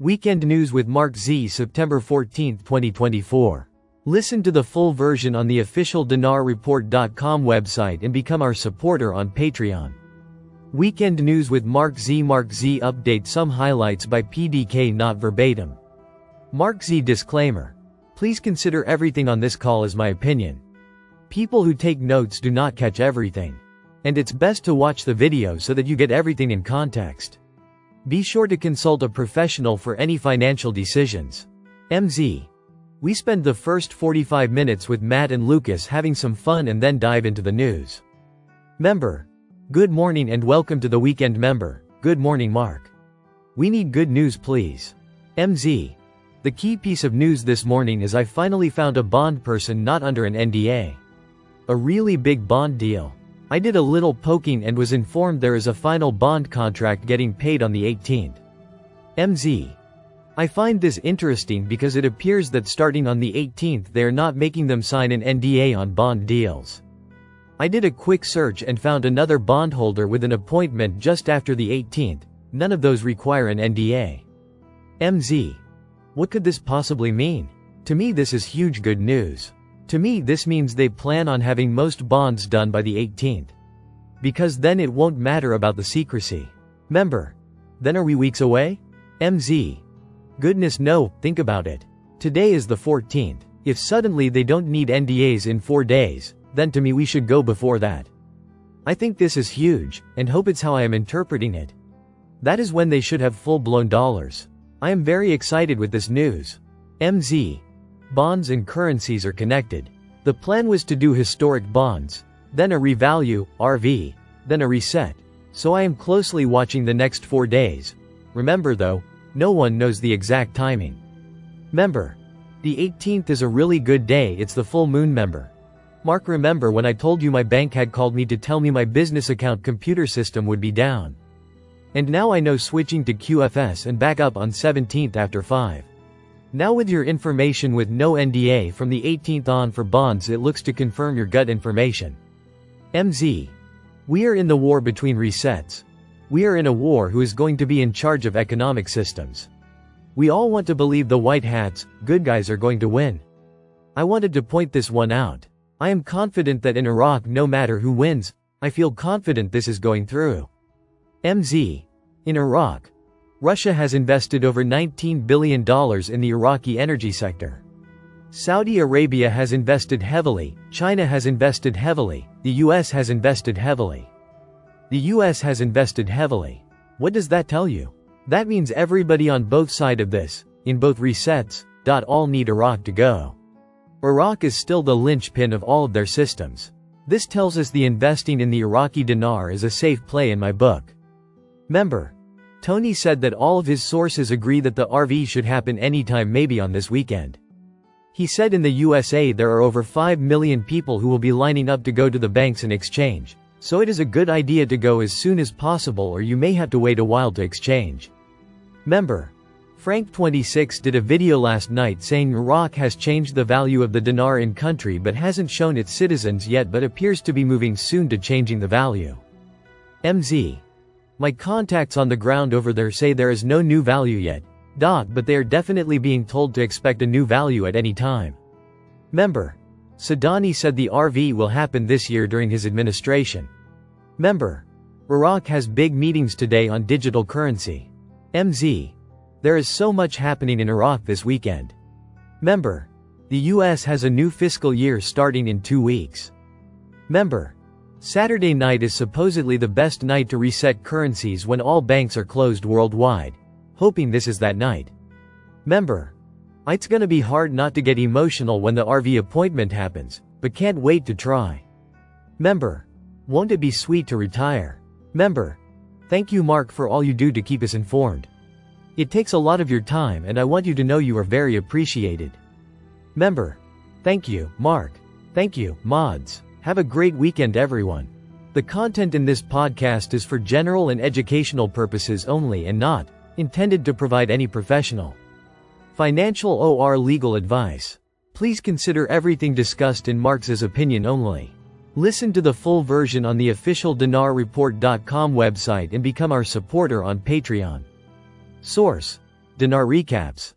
Weekend News with MarkZ, September 14, 2024. Listen to the full version on the official dinarreport.com website and become our supporter on Patreon. Weekend News with MarkZ. MarkZ update some highlights by PDK, not verbatim. MarkZ disclaimer. Please consider everything on this call as my opinion. People who take notes do not catch everything. And it's best to watch the video so that you get everything in context. Be sure to consult a professional for any financial decisions. MZ. We spend the first 45 minutes with Matt and Lucas having some fun and then dive into the news. Member. Good morning and welcome to the weekend member. Good morning, Mark. We need good news, please. MZ. The key piece of news this morning is I finally found a bond person not under an NDA. A really big bond deal. I did a little poking and was informed there is a final bond contract getting paid on the 18th. MZ. I find this interesting because it appears that starting on the 18th they are not making them sign an NDA on bond deals. I did a quick search and found another bondholder with an appointment just after the 18th, none of those require an NDA. MZ. What could this possibly mean? To me this is huge good news. To me this means they plan on having most bonds done by the 18th. Because then it won't matter about the secrecy. Member. Then are we weeks away? MZ. Goodness no, think about it. Today is the 14th. If suddenly they don't need NDAs in 4 days, then to me we should go before that. I think this is huge, and hope it's how I am interpreting it. That is when they should have full-blown dollars. I am very excited with this news. MZ. Bonds and currencies are connected. The plan was to do historic bonds, then a revalue, RV, then a reset. So I am closely watching the next 4 days. Remember though, no one knows the exact timing. Member. The 18th is a really good day, it's the full moon, member. Mark, remember when I told you my bank had called me to tell me my business account computer system would be down? And now I know switching to QFS and back up on 17th after 5. Now with your information with no NDA from the 18th on for bonds, it looks to confirm your gut information. MZ. We are in the war between resets. We are in a war who is going to be in charge of economic systems. We all want to believe the white hats, good guys, are going to win. I wanted to point this one out. I am confident that in Iraq, no matter who wins, I feel confident this is going through. MZ. In Iraq, Russia has invested over $19 billion in the Iraqi energy sector. Saudi Arabia has invested heavily, China has invested heavily, the US has invested heavily. The US has invested heavily. What does that tell you? That means everybody on both sides of this, in both resets, all need Iraq to go. Iraq is still the linchpin of all of their systems. This tells us the investing in the Iraqi dinar is a safe play in my book. Member. Tony said that all of his sources agree that the RV should happen anytime, maybe on this weekend. He said in the USA there are over 5 million people who will be lining up to go to the banks and exchange, so it is a good idea to go as soon as possible or you may have to wait a while to exchange. Member. Frank26 did a video last night saying Iraq has changed the value of the dinar in country but hasn't shown its citizens yet, but appears to be moving soon to changing the value. MZ. My contacts on the ground over there say there is no new value yet, but they are definitely being told to expect a new value at any time. Member. Sadani said the RV will happen this year during his administration. Member. Iraq has big meetings today on digital currency. MZ. There is so much happening in Iraq this weekend. Member. The US has a new fiscal year starting in 2 weeks. Member. Saturday night is supposedly the best night to reset currencies when all banks are closed worldwide. Hoping this is that night. Member. It's gonna be hard not to get emotional when the RV appointment happens, but can't wait to try. Member. Won't it be sweet to retire? Member. Thank you, Mark, for all you do to keep us informed. It takes a lot of your time and I want you to know you are very appreciated. Member. Thank you, Mark. Thank you, mods. Have a great weekend, everyone. The content in this podcast is for general and educational purposes only and not intended to provide any professional, financial or legal advice. Please consider everything discussed in MarkZ's opinion only. Listen to the full version on the official dinarreport.com website and become our supporter on Patreon. Source: Dinar Recaps.